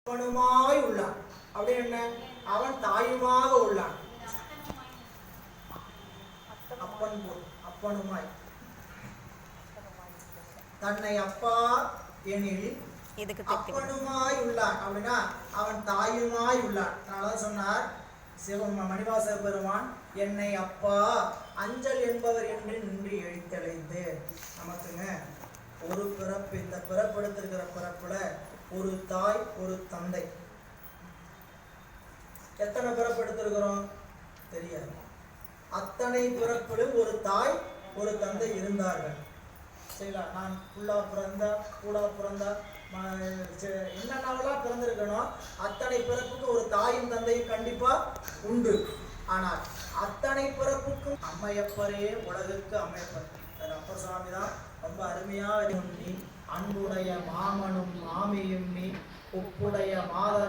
அப்பனுமாய் உள்ளான். அப்படி என்ன? அவன் தாயுமாக உள்ளான். அப்பன் போல் அப்பனுமாய் தன்னை அப்பா எனில் அப்பனுமாய் உள்ளான். அப்படின்னா அவன் தாயுமாய் உள்ளான். அதனாலதான் சொன்னார் மணிவாசக பெருமான், என்னை அப்பா அஞ்சல் என்பவர் என்று நின்று எழுத்தடைந்து. நமக்குங்க ஒரு பிறப்பு, இந்த பிறப்பெடுத்திருக்கிற பிறப்புல ஒரு தாய் ஒரு தந்தை. எத்தனை பிறப்பெடுத்திருக்கிறோம் தெரியாது. அத்தனை பிறப்பிலும் ஒரு தாய் ஒரு தந்தை இருந்தார்கள். சரிங்களா? நான் புள்ளா பிறந்தா கூடா பிறந்தா என்னென்னவெல்லாம் பிறந்திருக்கணும், அத்தனை பிறப்புக்கு ஒரு தாயும் தந்தையும் கண்டிப்பா உண்டு. ஆனால் அத்தனை பிறப்புக்கும் அம்மையப்பரே உலகுக்கு அமையப்பர். அப்பர் சுவாமி தான் ரொம்ப அருமையா நீ அன்புடைய மாமனும் மாமியும் நீ உப்புடைய மாதரும்